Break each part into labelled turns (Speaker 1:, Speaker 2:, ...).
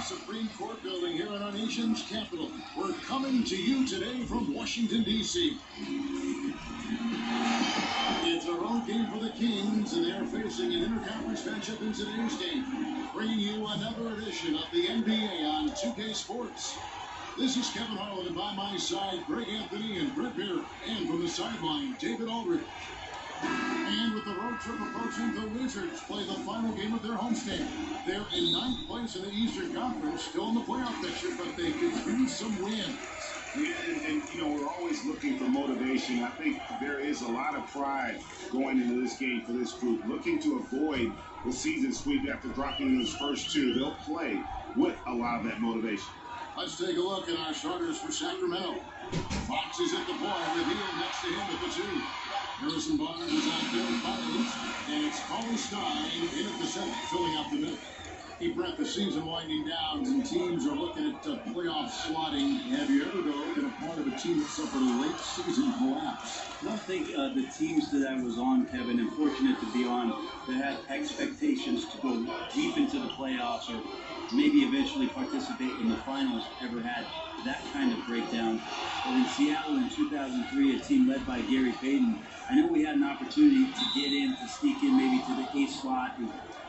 Speaker 1: Supreme Court building here in our nation's capital. We're coming to you today from Washington, D.C. It's a road game for the Kings, and they're facing an interconference matchup in today's game. Bringing you another edition of the NBA on 2K Sports. This is Kevin Harlan, and by my side, Greg Anthony and Brett Beer. And from the sideline, David Aldridge. And with the road trip approaching, the Wizards play the final game of their homestand. They're in ninth place in the Eastern Conference, still in the playoff picture, but they could use some wins.
Speaker 2: Yeah, and you know, we're always looking for motivation. I think there is a lot of pride going into this game for this group, looking to avoid the season sweep after dropping those first two. They'll play with a lot of that motivation.
Speaker 1: Let's take a look at our starters for Sacramento. Fox is at the point with Hill next to him at the two. Harrison Barnes is out there in violence, and it's Colin Stein in at the center, filling out the middle. Brett, the season winding down, and teams are looking at playoff slotting. Have you ever, though, been a part of a team that suffered a late season collapse?
Speaker 3: I don't think the teams that I was on, Kevin, and fortunate to be on, that had expectations to go deep into the playoffs or maybe eventually participate in the finals ever had that kind of breakdown. But in Seattle in 2003, a team led by Gary Payton, I know we had an opportunity to get in, to sneak in maybe to the 8th slot.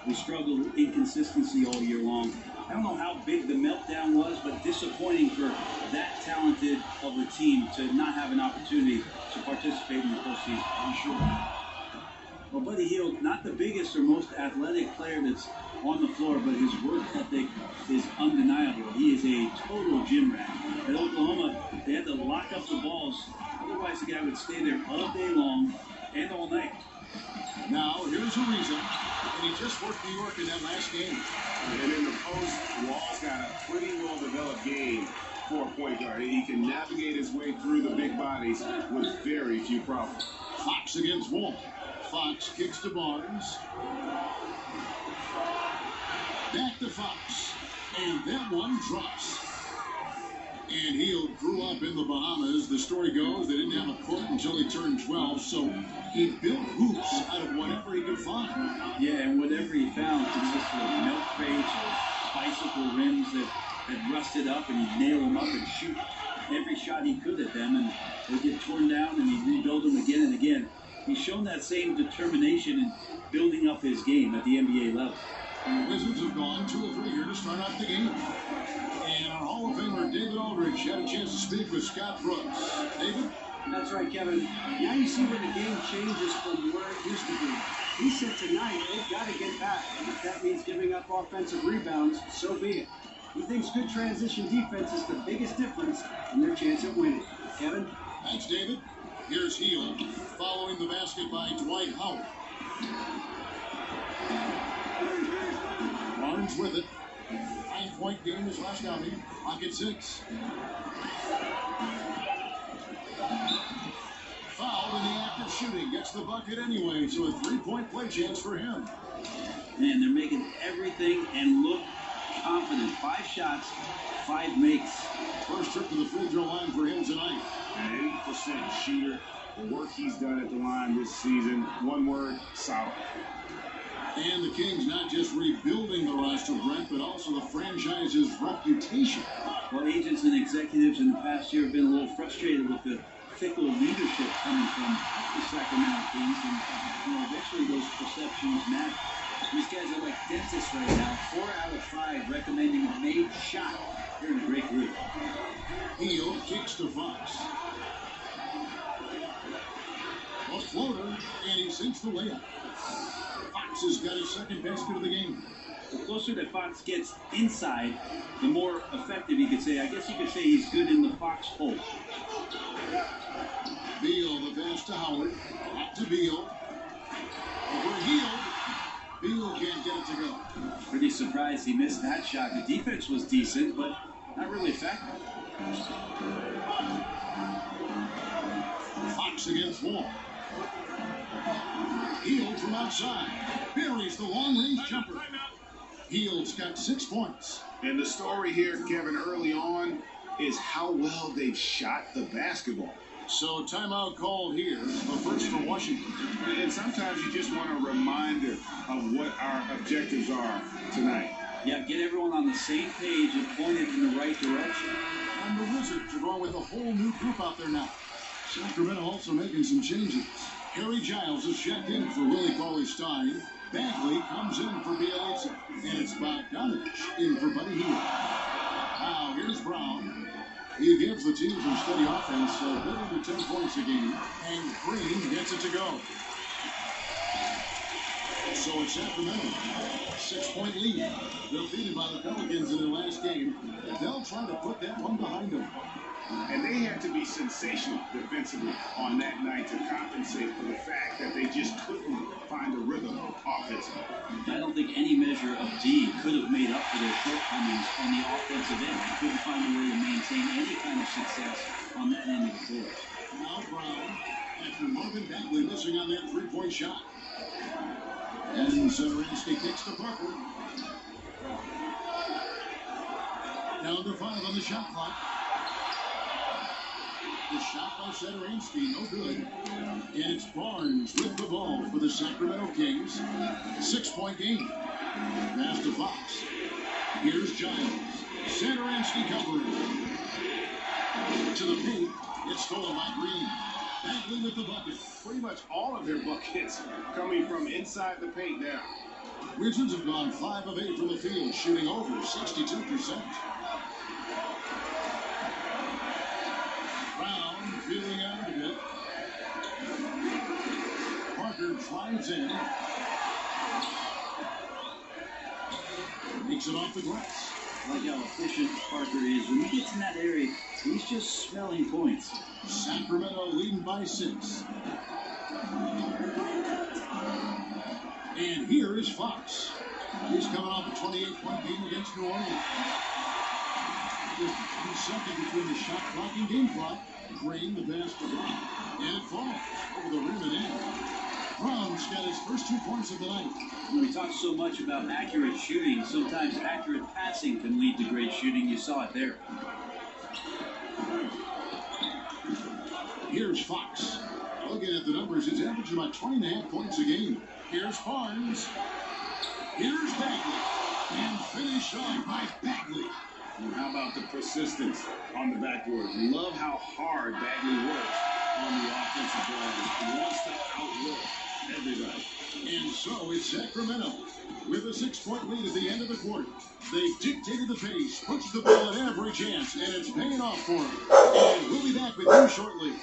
Speaker 3: We struggled with inconsistency all year long. I don't know how big the meltdown was, but disappointing for that talented of a team to not have an opportunity to participate in the postseason. I'm sure. Well, Buddy Hield, not the biggest or most athletic player that's on the floor, but his work ethic is undeniable. He is a total gym rat. At Oklahoma, they had to lock up the balls. Otherwise, the guy would stay there all day long and all night.
Speaker 1: Now, here's Ariza, and he just worked New York in that last game.
Speaker 2: And in the post, Wall's got a pretty well-developed game for a point guard. He can navigate his way through the big bodies with very few problems.
Speaker 1: Fox against Wall. Fox kicks to Barnes. Back to Fox. And that one drops. And Hield grew up in the Bahamas. The story goes they didn't have a court until he turned 12, so he built hoops out of whatever he could find.
Speaker 3: Yeah, and whatever he found, consisted of milk crates or bicycle rims that had rusted up, and he'd nail them up and shoot every shot he could at them, and they'd get torn down, and he'd rebuild them again and again. He's shown that same determination in building up his game at the NBA level.
Speaker 1: And the Wizards have gone 2 of 3 here to start out the game. And our Hall of Famer David Aldridge had a chance to speak with Scott Brooks. David?
Speaker 4: That's right, Kevin. Now you see where the game changes from where it used to be. He said tonight they've got to get back. And if that means giving up offensive rebounds, so be it. He thinks good transition defense is the biggest difference in their chance at winning. Kevin?
Speaker 1: Thanks, David. Here's Hield following the basket by Dwight Howard. Barnes with it. 9-point game his last outing. Clock at 6. Fouled in the act of shooting. Gets the bucket anyway, so a 3-point play chance for him.
Speaker 3: Man, they're making everything and look confident. 5 shots, 5 makes.
Speaker 1: First trip to the free throw line for him tonight.
Speaker 2: An 80% shooter. The work he's done at the line this season, one word, solid.
Speaker 1: And the Kings not just rebuilding the roster, Brent, but also the franchise's reputation.
Speaker 3: Well, agents and executives in the past year have been a little frustrated with the fickle leadership coming from the Sacramento Kings, and eventually those perceptions matter. These guys are like dentists right now. 4 out of 5 recommending a made shot. They're in a great group.
Speaker 1: Hield kicks to Fox. A floater, and he sinks the layup. Fox has got his second basket of the game.
Speaker 3: The closer that Fox gets inside, the more effective he could say. I guess you could say he's good in the Fox hole.
Speaker 1: Beal, the pass to Howard. Back to Beal. Over Hield. Beal can't get it to go.
Speaker 3: Pretty surprised he missed that shot. The defense was decent, but not really effective.
Speaker 1: Fox against Wall. Hield from outside. Buries the long-range jumper. Hield's got 6 points.
Speaker 2: And the story here, Kevin, early on is how well they've shot the basketball.
Speaker 1: So timeout called here, the first for Washington.
Speaker 2: And sometimes you just want a reminder of what our objectives are tonight.
Speaker 3: Yeah, get everyone on the same page and pointed in the right direction.
Speaker 1: And the Wizards are going with a whole new group out there now. Sacramento also making some changes. Harry Giles is checked in for Willie Cauley-Stein. Bagley comes in for Bielitsa. And it's Bogdanovich in for Buddy Hield. Now here's Brown. He gives the team some steady offense, a bit under 10 points a game. And Green gets it to go. So it's Sacramento. 6-point lead. Defeated by the Pelicans in their last game. They'll try to put that one behind them.
Speaker 2: And they had to be sensational defensively on that night to compensate for the fact that they just couldn't find a rhythm offensively.
Speaker 3: I don't think any measure of D could have made up for their shortcomings on the offensive end. They couldn't find a way to maintain any kind of success on that end of the floor.
Speaker 1: Now Brown, after Marvin Bagley missing on that three-point shot. And Satoransky kicks to Parker. Down to 5 on the shot clock. The shot by Satoransky, no good. And it's Barnes with the ball for the Sacramento Kings. 6-point game. Pass to Fox. Here's Giles. Satoransky covering. To the paint. It's stolen by Green. Bagley with the bucket.
Speaker 2: Pretty much all of their buckets coming from inside the paint now.
Speaker 1: Wizards have gone 5 of 8 from the field, shooting over 62%. Brown feeling out a bit. Parker drives in. Makes it off the glass.
Speaker 3: I like how efficient Parker is. When he gets in that area, he's just smelling points.
Speaker 1: Sacramento leading by 6. And here is Fox. He's coming off a 28-point game against New Orleans. Just a few seconds between the shot clock and game clock. Green, the pass to Brown. And it falls over the rim and in. Brown's got his first 2 points of the night.
Speaker 3: We talk so much about accurate shooting. Sometimes accurate passing can lead to great shooting. You saw it there.
Speaker 1: Here's Fox. Looking at the numbers, he's averaging about 20.5 points a game. Here's Barnes. Here's Bagley. And finish off by Bagley.
Speaker 2: And how about the persistence on the backboard? Love how hard Bagley works on the offensive glass. He wants to outwork everybody.
Speaker 1: And so it's Sacramento with a 6-point lead at the end of the quarter. They've dictated the pace, pushed the ball at every chance, and it's paying off for them. And we'll be back with you shortly.